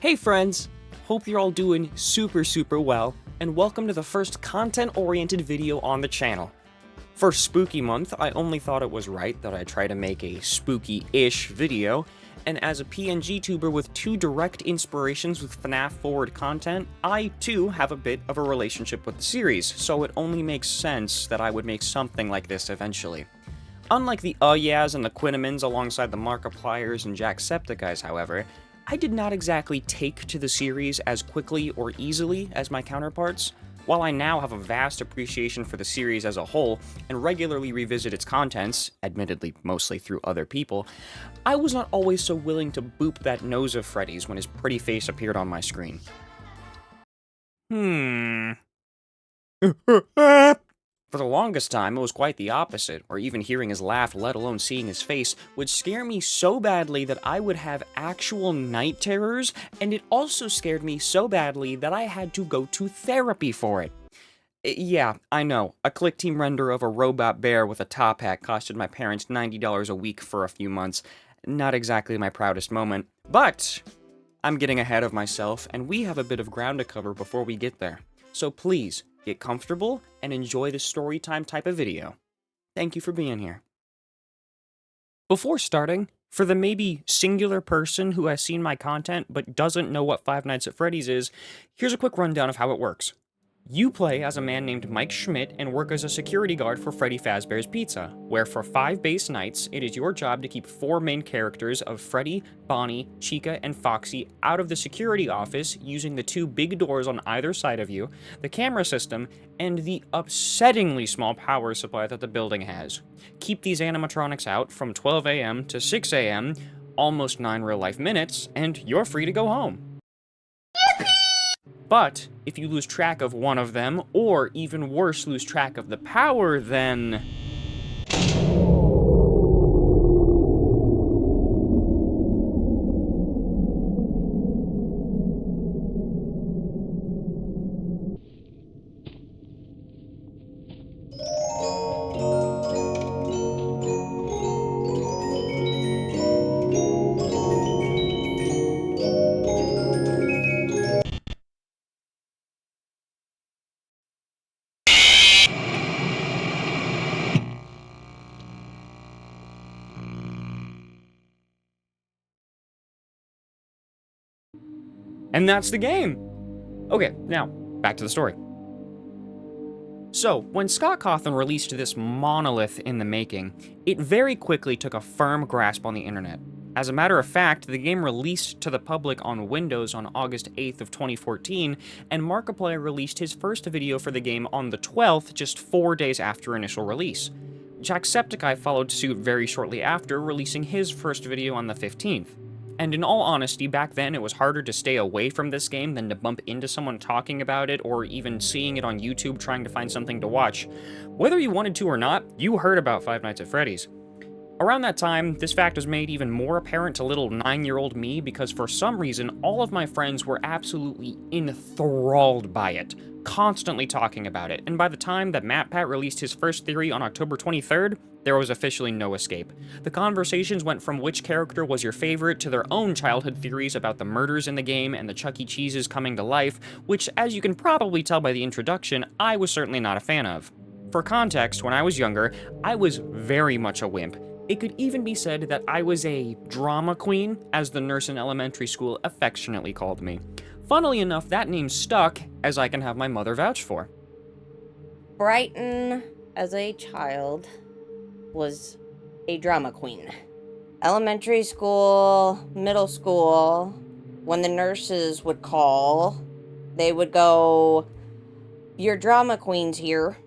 Hey friends! Hope you're all doing super well, and welcome to the first content-oriented video on the channel. For Spooky Month, I only thought it was right that I try to make a spooky-ish video, and as a PNG tuber with two direct inspirations with FNAF forward content, I too have a bit of a relationship with the series, so it only makes sense that I would make something like this eventually. Unlike the Yeahs and the Quinnamans alongside the Markipliers and Jacksepticeye's, however, I did not exactly take to the series as quickly or easily as my counterparts. While I now have a vast appreciation for the series as a whole and regularly revisit its contents, admittedly mostly through other people, I was not always so willing to boop that nose of Freddy's when his pretty face appeared on my screen. For the longest time, it was quite the opposite, or even hearing his laugh, let alone seeing his face, would scare me so badly that I would have actual night terrors, and it also scared me so badly that I had to go to therapy for it. Yeah, I know, a click team render of a robot bear with a top hat costed my parents $90 a week for a few months. Not exactly my proudest moment, but I'm getting ahead of myself, and we have a bit of ground to cover before we get there. So please, get comfortable and enjoy the storytime type of video. Thank you for being here. Before starting, for the maybe singular person who has seen my content but doesn't know what Five Nights at Freddy's is, here's a quick rundown of how it works. You play as a man named Mike Schmidt and work as a security guard for Freddy Fazbear's Pizza, where for 5 base nights, it is your job to keep 4 main characters of Freddy, Bonnie, Chica, and Foxy out of the security office using the 2 big doors on either side of you, the camera system, and the upsettingly small power supply that the building has. Keep these animatronics out from 12 a.m. to 6 a.m., almost 9 real-life minutes, and you're free to go home. But if you lose track of one of them, or even worse, lose track of the power, then and that's the game! Okay, now, back to the story. So, when Scott Cawthon released this monolith in the making, it very quickly took a firm grasp on the internet. As a matter of fact, the game released to the public on Windows on August 8th of 2014, and Markiplier released his first video for the game on the 12th, just 4 days after initial release. Jacksepticeye followed suit very shortly after, releasing his first video on the 15th. And in all honesty, back then it was harder to stay away from this game than to bump into someone talking about it or even seeing it on YouTube trying to find something to watch. Whether you wanted to or not, you heard about Five Nights at Freddy's. Around that time, this fact was made even more apparent to little 9-year-old me because for some reason, all of my friends were absolutely enthralled by it, constantly talking about it, and by the time that MatPat released his first theory on October 23rd, there was officially no escape. The conversations went from which character was your favorite to their own childhood theories about the murders in the game and the Chuck E. Cheeses coming to life, which, as you can probably tell by the introduction, I was certainly not a fan of. For context, when I was younger, I was very much a wimp. It could even be said that I was a drama queen, as the nurse in elementary school affectionately called me. Funnily enough, that name stuck, as I can have my mother vouch for. Brighton, as a child, was a drama queen. Elementary school, middle school, when the nurses would call, they would go, "Your drama queen's here."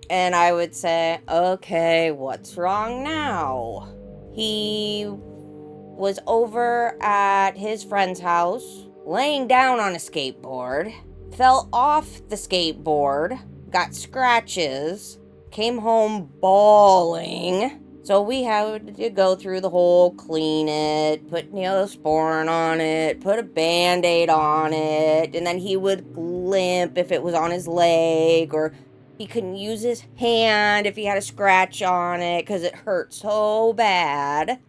And I would say, "Okay, what's wrong now?" He was over at his friend's house, laying down on a skateboard, fell off the skateboard, got scratches, came home bawling. So we had to go through the whole clean it, put Neosporin on it, put a Band-Aid on it, and then he would limp if it was on his leg, or He couldn't use his hand if he had a scratch on it because it hurt so bad.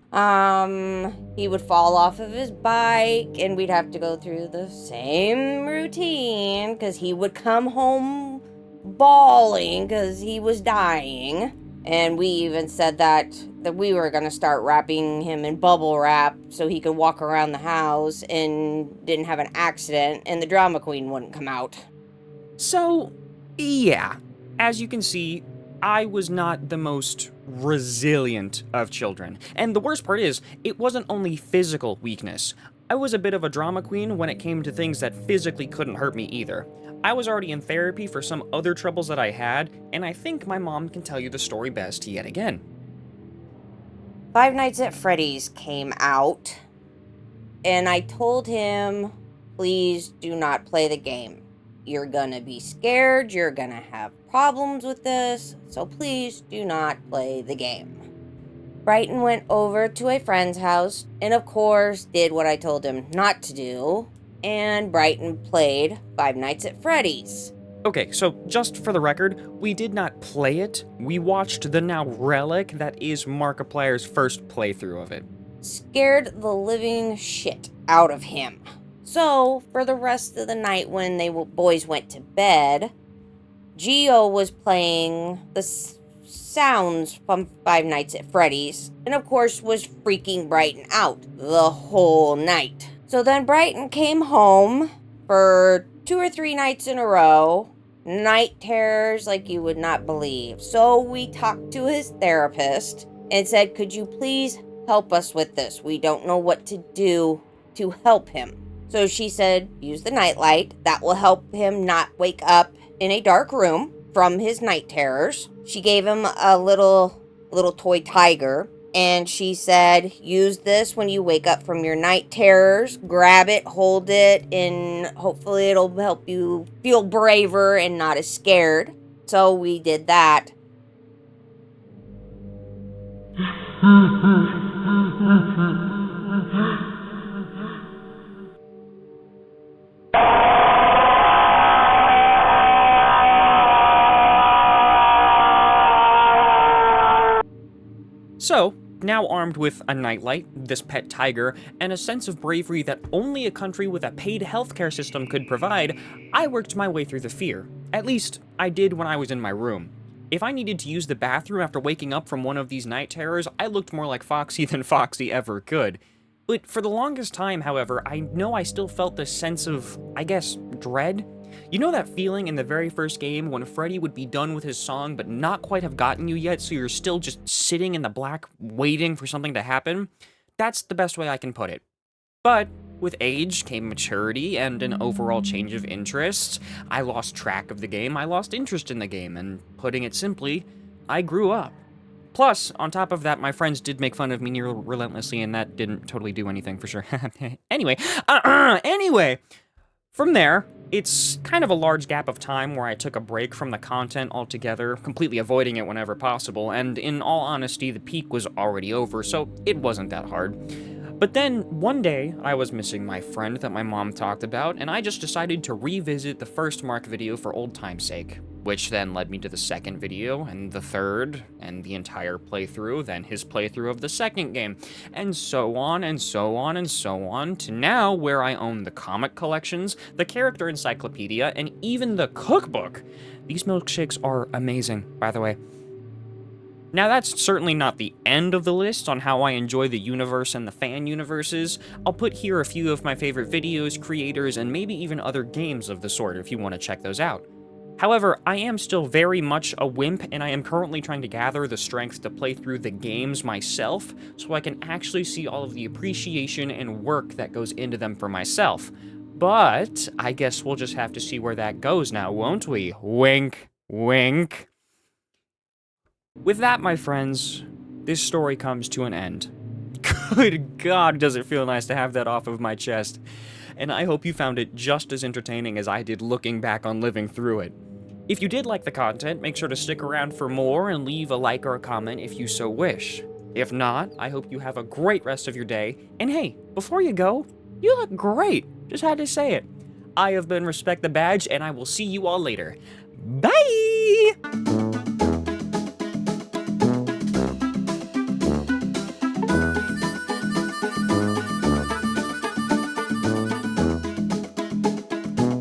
He would fall off of his bike and we'd have to go through the same routine because he would come home bawling because he was dying. And we even said that we were going to start wrapping him in bubble wrap so he could walk around the house and didn't have an accident and the drama queen wouldn't come out. So, yeah, as you can see, I was not the most resilient of children. And the worst part is, it wasn't only physical weakness. I was a bit of a drama queen when it came to things that physically couldn't hurt me either. I was already in therapy for some other troubles that I had, and I think my mom can tell you the story best yet again. Five Nights at Freddy's came out, and I told him, please do not play the game. You're gonna be scared, you're gonna have problems with this, so please do not play the game. Brighton went over to a friend's house, and of course did what I told him not to do, and Brighton played Five Nights at Freddy's. Okay, so just for the record, we did not play it, we watched the now relic that is Markiplier's first playthrough of it. Scared the living shit out of him. So, for the rest of the night when boys went to bed, Geo was playing the sounds from Five Nights at Freddy's, and of course was freaking Brighton out the whole night. So then Brighton came home for 2 or 3 nights in a row, night terrors like you would not believe. So we talked to his therapist and said, could you please help us with this? We don't know what to do to help him. So she said, use the nightlight. That will help him not wake up in a dark room from his night terrors. She gave him a little toy tiger. And she said, use this when you wake up from your night terrors. Grab it, hold it, and hopefully it'll help you feel braver and not as scared. So we did that. So, now armed with a nightlight, this pet tiger, and a sense of bravery that only a country with a paid healthcare system could provide, I worked my way through the fear. At least, I did when I was in my room. If I needed to use the bathroom after waking up from one of these night terrors, I looked more like Foxy than Foxy ever could. But for the longest time, however, I know I still felt this sense of, I guess, dread? You know that feeling in the very first game when Freddy would be done with his song but not quite have gotten you yet, so you're still just sitting in the black waiting for something to happen? That's the best way I can put it. But with age came maturity and an overall change of interests. I lost track of the game, I lost interest in the game, and putting it simply, I grew up. Plus, on top of that, my friends did make fun of me near relentlessly, and that didn't totally do anything for sure. Anyway, from there, it's kind of a large gap of time where I took a break from the content altogether, completely avoiding it whenever possible, and in all honesty, the peak was already over, so it wasn't that hard. But then, one day, I was missing my friend that my mom talked about, and I just decided to revisit the first Mark video for old time's sake, which then led me to the second video, and the third, and the entire playthrough, then his playthrough of the second game, and so on, and so on, and so on, to now where I own the comic collections, the character encyclopedia, and even the cookbook. These milkshakes are amazing, by the way. Now, that's certainly not the end of the list on how I enjoy the universe and the fan universes. I'll put here a few of my favorite videos, creators, and maybe even other games of the sort if you want to check those out. However, I am still very much a wimp, and I am currently trying to gather the strength to play through the games myself, so I can actually see all of the appreciation and work that goes into them for myself. But I guess we'll just have to see where that goes now, won't we? Wink, wink. With that, my friends, this story comes to an end. Good God, does it feel nice to have that off of my chest. And I hope you found it just as entertaining as I did looking back on living through it. If you did like the content, make sure to stick around for more and leave a like or a comment if you so wish. If not, I hope you have a great rest of your day. And hey, before you go, you look great. Just had to say it. I have been Respect the Badge, and I will see you all later. Bye! Bye!